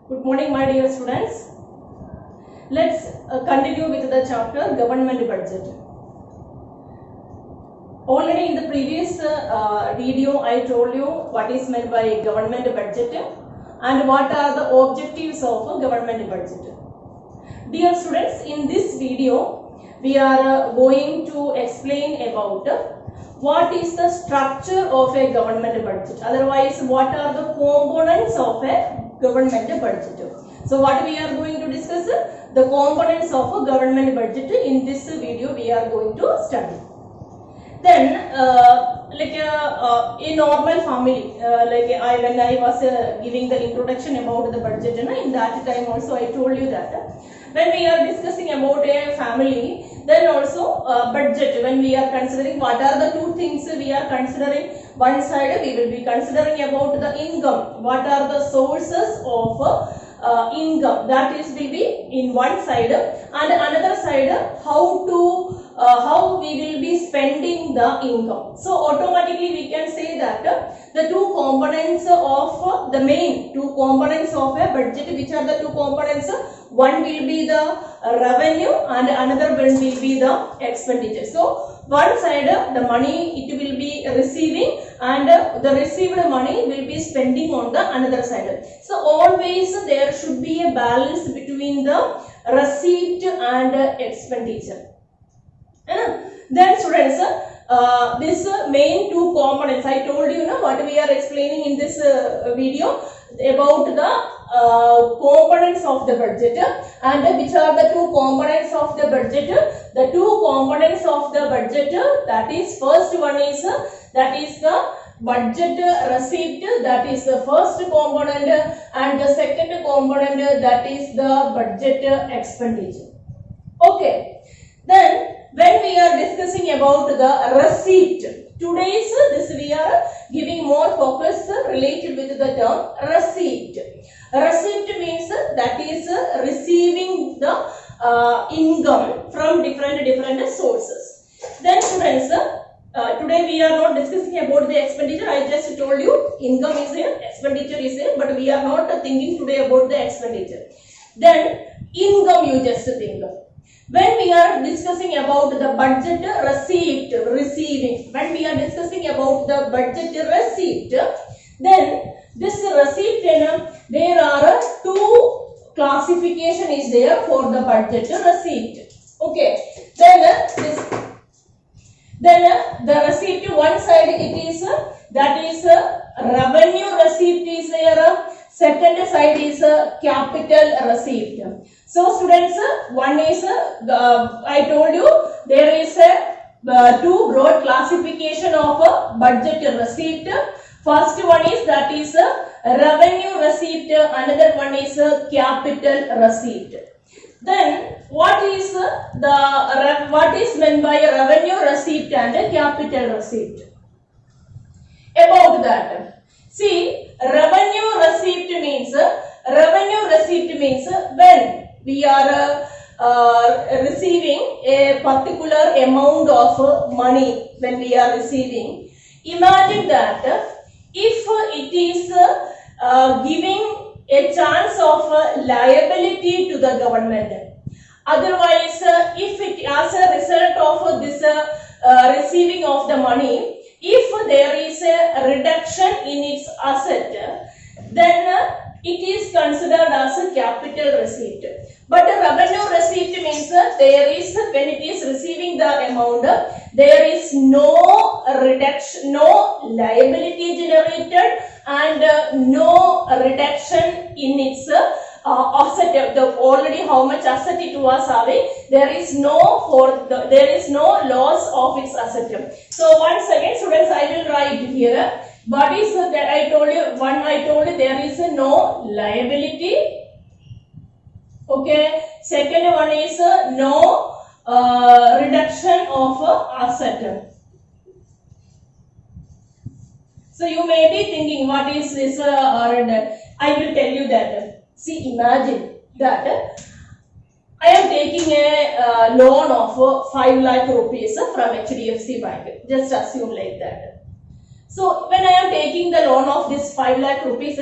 Good morning, my dear students. Let's continue with the chapter Government Budget. Already in the previous video, I told you what is meant by government budget and what are the objectives of a government budget. Dear students, in this video, we are going to explain about what is the structure of a government budget. Otherwise, what are the components of a government budget. So what we are going to discuss, the components of a government budget. In this video we are going to study. Then a normal family, when I was giving the introduction about the budget, in that time also I told you that when we are discussing about a family, then also budget, when we are considering what are the two things we are considering. One side we will be considering about the income, what are the sources of income, that is will be in one side, and another side how we will be spending the income. So automatically we can say that the two components of the main two components of a budget, which are the two components, one will be the revenue and another one will be the expenditure. So one side the money it will be receiving and the received money will be spending on the another side. So always there should be a balance between the receipt and expenditure. Then students, this main two components I told you what we are explaining in this video about the components of the budget, and which are the two components of the budget. The two components of the budget, that is first one is that is the budget receipt, that is the first component, and the second component, that is the budget expenditure. Okay, then when we are discussing about the receipt, today's this we are giving more focus related with the term receipt. Receipt means that is receiving the income from different sources. Then students, today we are not discussing about the expenditure. I just told you income is here, expenditure is here, but we are not thinking today about the expenditure. Then income you just think. When we are discussing about the budget receipt, receiving, when we are discussing about the budget receipt, then this receipt, there are two classification is there for the budget receipt. Okay, then the receipt, one side it is that is revenue receipt is there, second side is capital receipt. So students, one is I told you there is a two broad classification of budget receipt. First one is that is revenue receipt, another one is capital receipt. Then what is meant by revenue receipt and capital receipt? About that, see, revenue receipt means when we are receiving a particular amount of money, when we are receiving, imagine that if it is giving a chance of liability to the government. Otherwise, if it as a result of this receiving of the money, if there is a reduction in its asset, then it is considered as a capital receipt. But a revenue receipt means there is, when it is receiving the amount, there is no reduction, no liability generated, and no reduction in its asset. Already how much asset it was having, there is no loss of its asset. So once again, students, I will write here. What is that I told you? One, I told you there is no liability. Okay. Second one is no reduction of asset. So you may be thinking, what is this? I will tell you that. See, imagine that I am taking a loan of 5 lakh rupees from HDFC Bank. Just assume like that. So when I am taking the loan of this 5 lakh rupees,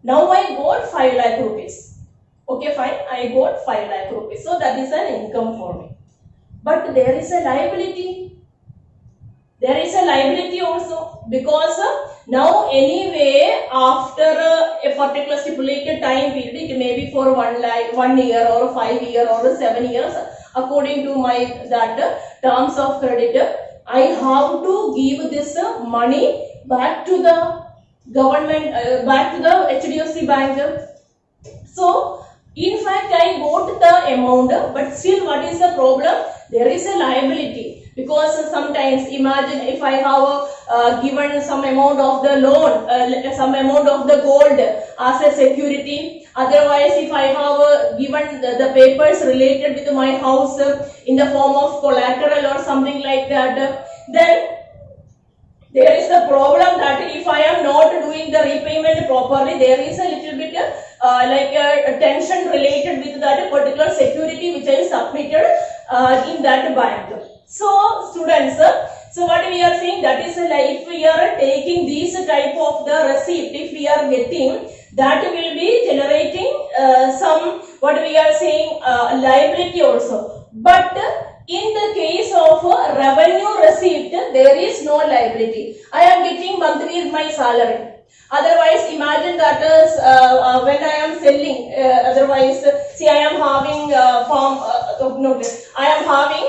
Now I got 5 lakh rupees. Okay, fine. I got 5 lakh rupees. So that is an income for me. But there is a liability. There is a liability also, because now anyway after a particular stipulated time period, it may be for 1 year or 5 years or 7 years, according to my terms of credit, I have to give this money back to the government, back to the HDFC bank. So in fact I got the amount, but still what is the problem? There is a liability. Because sometimes imagine if I have given some amount of the loan, some amount of the gold as a security. Otherwise, if I have given the papers related with my house in the form of collateral or something like that, then there is the problem that if I am not doing the repayment properly, there is a little bit like a tension related with that particular security which I submitted in that bank. So students, so what we are saying, that is like if we are taking these type of the receipt, if we are getting, that will be generating some, what we are saying, liability also. But in the case of revenue receipt, there is no liability. I am getting monthly my salary. Otherwise, imagine that is when I am selling. Otherwise, see, I am having I am having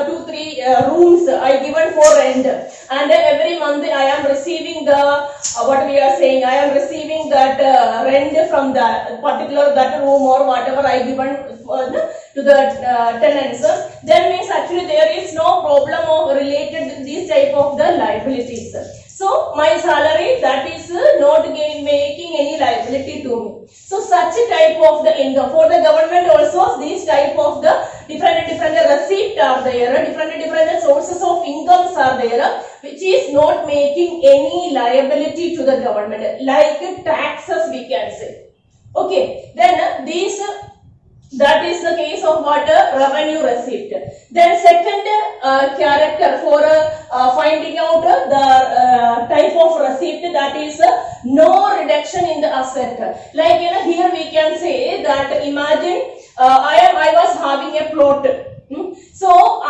2-3 rooms I given for rent, and every month I am receiving the what we are saying. I am receiving that rent from that particular that room or whatever I given to the tenants. Then means actually there is no problem of related these type of the liabilities. So my salary, that is not making any liability to me. So such a type of the income for the government also, these type of the different receipt are there, different sources of incomes are there, which is not making any liability to the government, like taxes we can say. Okay, then these. That is the case of what revenue receipt. Then second character for finding out the type of receipt, that is no reduction in the asset. Like here we can say that imagine I was having a plot. So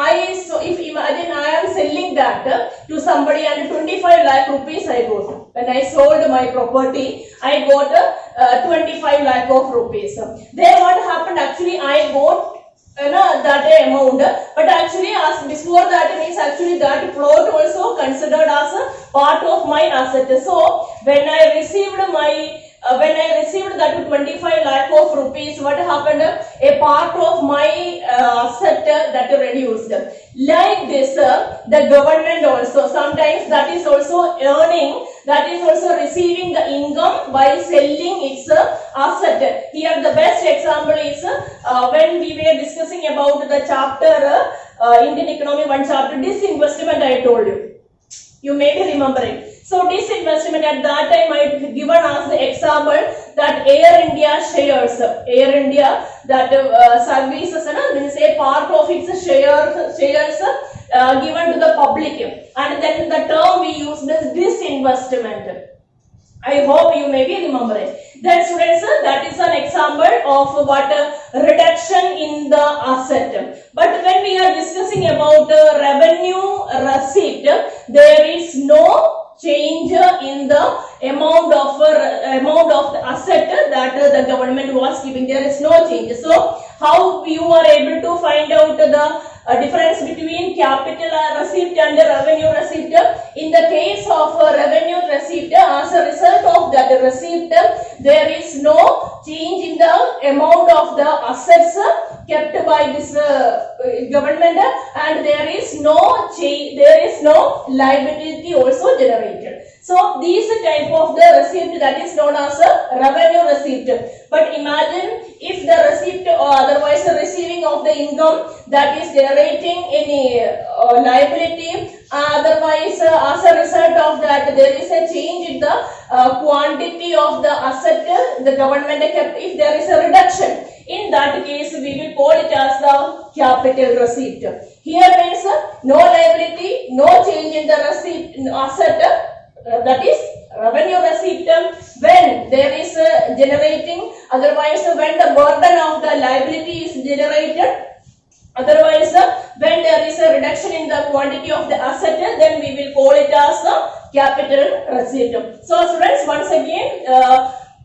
if imagine I am selling that to somebody and 25 lakh rupees I got. When I sold my property, I got 25 lakh of rupees. Then what happened, actually I got that amount, but actually as before that means actually that plot also considered as a part of my asset. So when I received my that 25 lakh of rupees, what happened? A part of my asset that reduced. Like this, the government also sometimes that is also earning, that is also receiving the income by selling its asset. Here the best example is when we were discussing about the chapter Indian economy, one chapter, disinvestment I told you. You may be remembering. So disinvestment at that time I given as the example that Air India shares, Air India that services means a part of its shares given to the public, and then the term we use is disinvestment. I hope you may be remembering. Then students, that is an example of what reduction in the asset. But when we are discussing about revenue receipt, there is no change in the amount of the asset that the government was giving. There is no change. So how you are able to find out the difference between capital receipt and revenue receipt? In the case of revenue receipt, as a result of that receipt, there is no change in the amount of the assets kept by this government, and there is no change, there is no liability also generated. So these type of the receipt, that is known as a revenue receipt. But imagine if the receipt or otherwise the receiving of the income that is generating any liability, otherwise as a result of that there is a change in the quantity of the asset the government kept. If there is a reduction, in that case we will call it as the capital receipt. Here means no liability, no change in the receipt asset, that is revenue receipt. When there is liability is generated. Otherwise, when there is a reduction in the quantity of the asset, then we will call it as the capital receipt. So students, once again,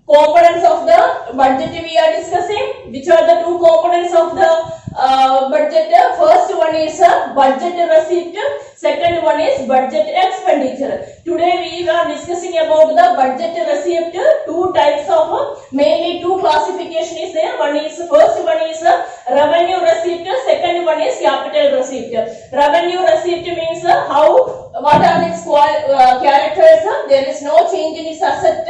components of the budget we are discussing. Which are the two components of the budget? First one is budget receipt, second one is budget expenditure. Today we are discussing about the budget receipt. Two types of, mainly two classification is there. First one is revenue receipt, second one is capital receipt. Revenue receipt means what are its characters? There is no change in its asset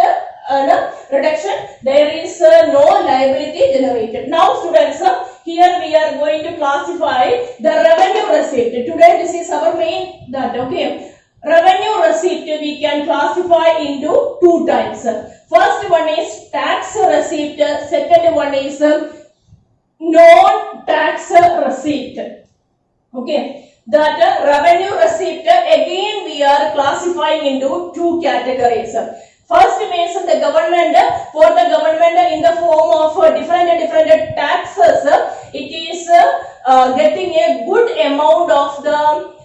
reduction, there is no liability generated. Now students, here we are going to classify the revenue receipt. Today this is our main that, okay. Revenue receipt we can classify into two types. First one is tax receipt, second one is non-tax receipt. Okay, that revenue receipt again we are classifying into two categories. First means the government, for the government in the form of different taxes, it is getting a good amount of the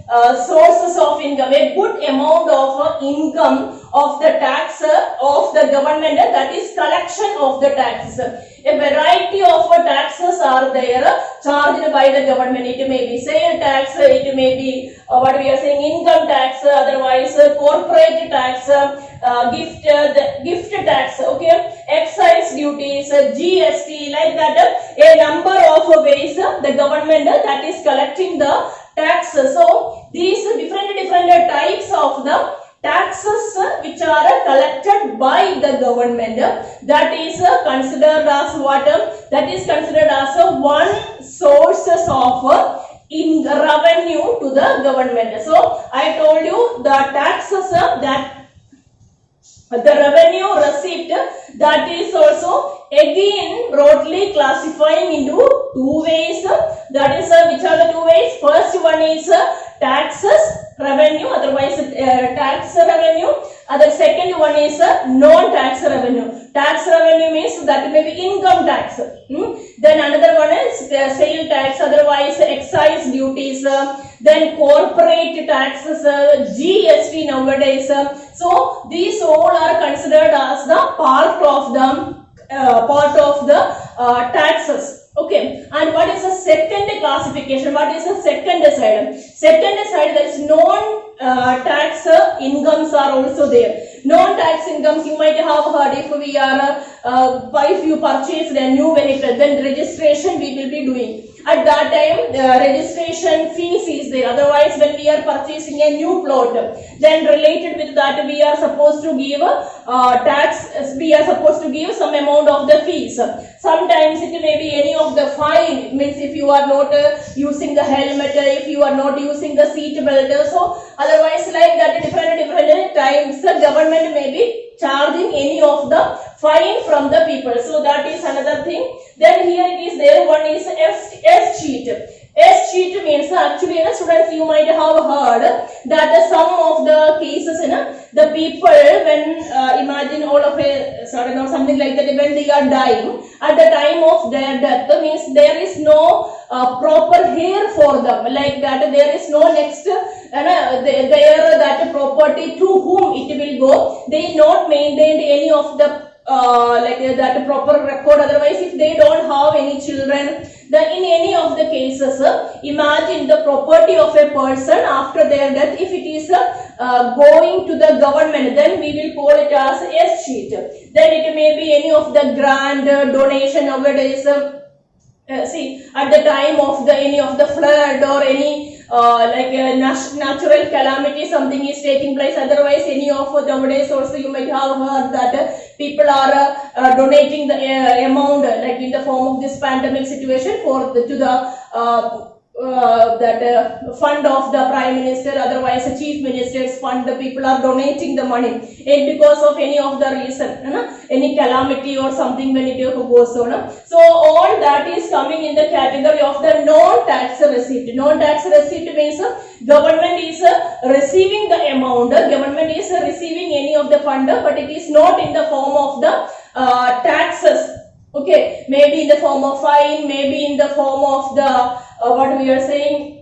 sources of income, a good amount of income of the tax of the government, that is collection of the taxes. A variety of taxes are there charged by the government. It may be sale tax, it may be what we are saying income tax, otherwise corporate tax, gift tax, okay, excise duties, GST, like that. A number of ways the government that is collecting the taxes. So these different types of the taxes which are collected by the government, that is considered as what? That is considered as one sources of in revenue to the government. So I told you the taxes that the revenue receipt, that is also again broadly classifying into two ways. That is which are the two ways? First one is taxes revenue, otherwise tax revenue. The second one is non-tax revenue. Tax revenue means that may be income tax. Then another one is sale tax, otherwise excise duties, then corporate taxes, GST nowadays. So these all are considered as the part of the taxes. Okay, and what is the second classification? What is the second side? Second side, there is non-tax incomes are also there. Non-tax incomes you might have heard. If we are if you purchase a new vehicle, then registration we will be doing. At that time, registration fees is there. Otherwise, when we are purchasing a new plot, then related with that, we are supposed to give tax. We are supposed to give some amount of the fees. Sometimes it may be any of the fine. Means if you are not using the helmet, if you are not using the seat belt. So otherwise, like that, different times the government may be charging any of the fine from the people. So that is another thing. Then here it is there, one is S sheet. S sheet means actually, students, you might have heard that some of the cases, the people when imagine all of a sudden or something like that, when they are dying, at the time of their death, means there is no proper heir for them, like that there is no next there that property to whom it will go. They not maintained any of the like that proper record. Otherwise, if they don't have any children, then in any of the cases, imagine the property of a person after their death, if it is going to the government, then we will call it as S sheet. Then it may be any of the grant donation nowadays. See, at the time of any of the flood or any like a natural calamity, something is taking place. Otherwise, any of nowadays also you might have heard that people are donating the amount like in the form of this pandemic situation for to the fund of the Prime Minister, otherwise the Chief Minister's fund. The people are donating the money, and because of any of the reason, any calamity or something when it goes on. So all that is coming in the category of the non-tax receipt. Non-tax receipt means government is receiving the amount, government is receiving any of the fund, but it is not in the form of the taxes. Okay, maybe in the form of fine, maybe in the form of the what we are saying,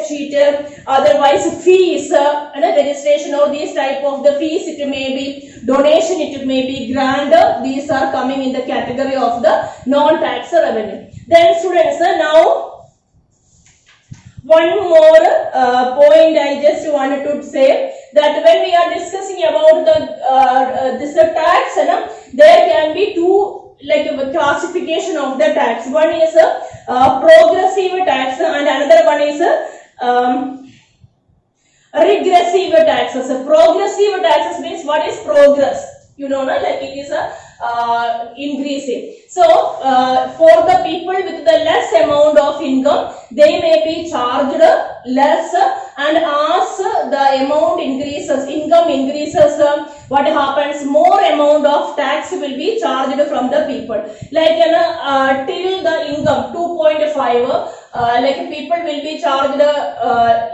cheater, otherwise fees, registration or these type of the fees, it may be donation, it may be grant, these are coming in the category of the non-tax revenue. Then students, now one more point I just wanted to say, that when we are discussing about the this tax, there can be two like a classification of the tax. One is a progressive tax and another one is regressive taxes. Progressive taxes means what is progress? You know, like it is a increasing. So for the people with the less amount of income, they may be charged less, and as the amount increases, income increases, what happens, more amount of tax will be charged from the people. Like till the income 2.5, like people will be charged,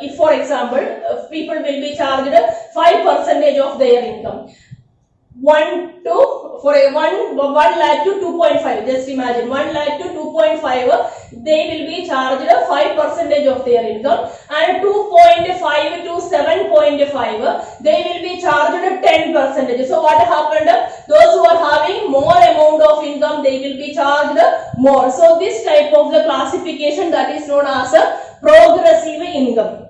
if for example, people will be charged 5% of their income. 1 lakh to 2.5, just imagine 1 lakh to 2.5, they will be charged 5% of their income, and 2.5 to 7.5, they will be charged 10%. So what happened, those who are having more amount of income, they will be charged more. So this type of the classification, that is known as a progressive income.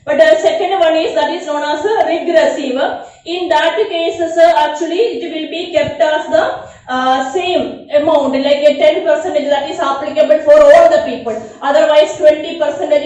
But the second one is that is known as a regressive. In that case, actually it will be kept as the same amount, like a 10% that is applicable for all the people. Otherwise 20%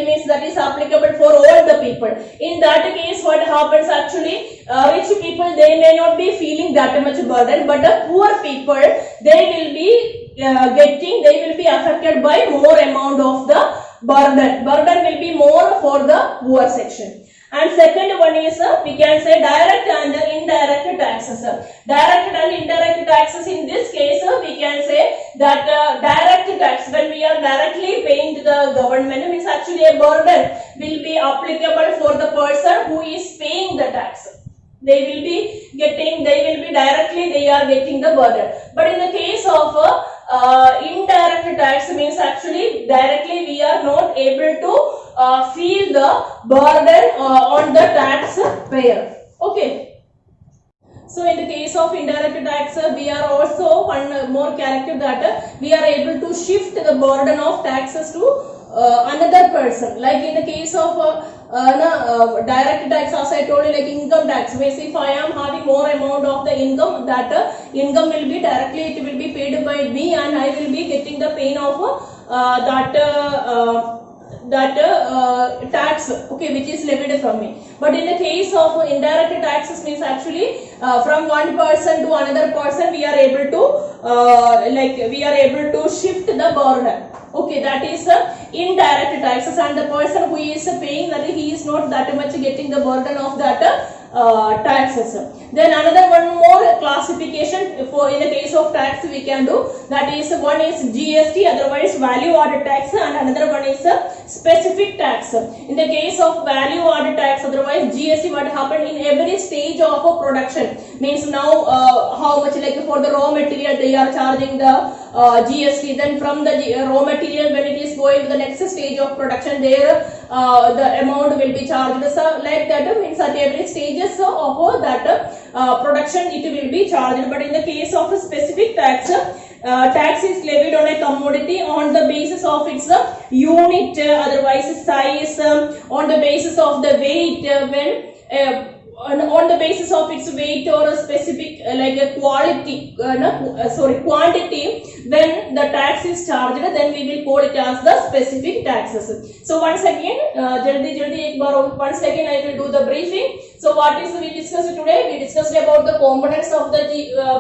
means that is applicable for all the people. In that case, what happens actually, rich people, they may not be feeling that much burden, but the poor people, they will be they will be affected by more amount of the burden. Burden will be more for the poor section. And second one is, we can say direct and indirect taxes. Direct and indirect taxes, in this case, we can say that direct tax, when we are directly paying to the government, means actually a burden will be applicable for the person who is paying the tax. They will be directly, they are getting the burden. But in the case of indirect tax, means actually directly we are not able to feel the burden on the tax payer. Okay. So in the case of indirect tax, we are also one more character, that we are able to shift the burden of taxes to another person. Like in the case of direct tax, as I told you, like income tax, means if I am having more amount of the income, that income will be directly, it will be paid by me, and I will be getting the pain of tax, okay, which is levied from me. But in the case of indirect taxes, means actually from one person to another person, we are able to shift the burden. Okay, that is indirect taxes, and the person who is paying, that he is not that much getting the burden of that taxes. Then another one more classification for in the case of tax we can do, that is one is GST, otherwise value added tax, and another one is specific tax. In the case of value added tax, otherwise GST, what happened in every stage of a production, means now how much, like for the raw material they are charging the GST, then from the raw material when it is going to the next stage of production, there the amount will be charged. So like that means at every stages of that production it will be charged. But in the case of a specific tax, tax is levied on a commodity on the basis of its unit, otherwise size, on the basis of the weight, when on the basis of its weight or a specific like a quantity, when the tax is charged, then we will call it as the specific taxes. So once again, once again I will do the briefing. So what is we discussed today? We discussed about the components of the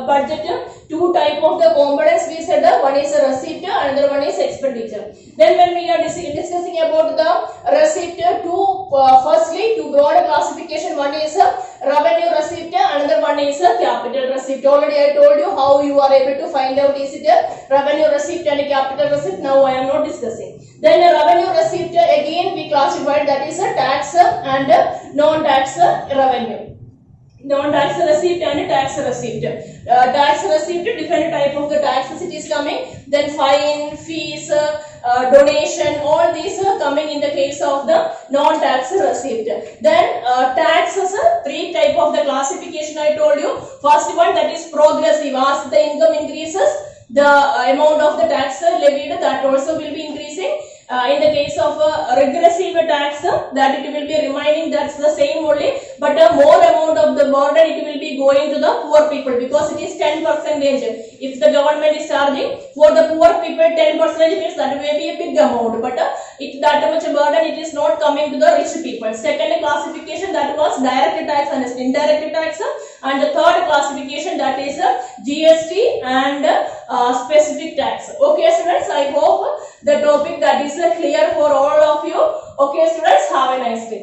budget. Two type of the components we said, one is a receipt, another one is expenditure. Then when we are discussing about the receipt, firstly two broad classification, one is revenue receipt, another one is capital receipt. Already I told you how you are able to find out is it revenue receipt and capital receipt. Now I am not discussing. Then a revenue receipt, again we classified, that is a tax and non-tax revenue. non-tax receipt and tax receipt. Tax receipt, different type of the taxes it is coming. Then fine, fees, donation, all these are coming in the case of the non-tax receipt. Then taxes, three type of the classification I told you. First one, that is progressive. As the income increases, the amount of the tax levied, that also will be increasing. In the case of regressive tax, that it will be remaining, that's the same only, but more amount of the burden it will be going to the poor people, because it is 10%. If the government is charging for the poor people 10%, means that may be a big amount, but it that much burden it is not coming to the rich people. Second classification, that was direct tax and indirect tax, and the third classification, that is GST and specific tax. Okay students, I hope the topic that is clear for all of you. Okay students, have a nice day.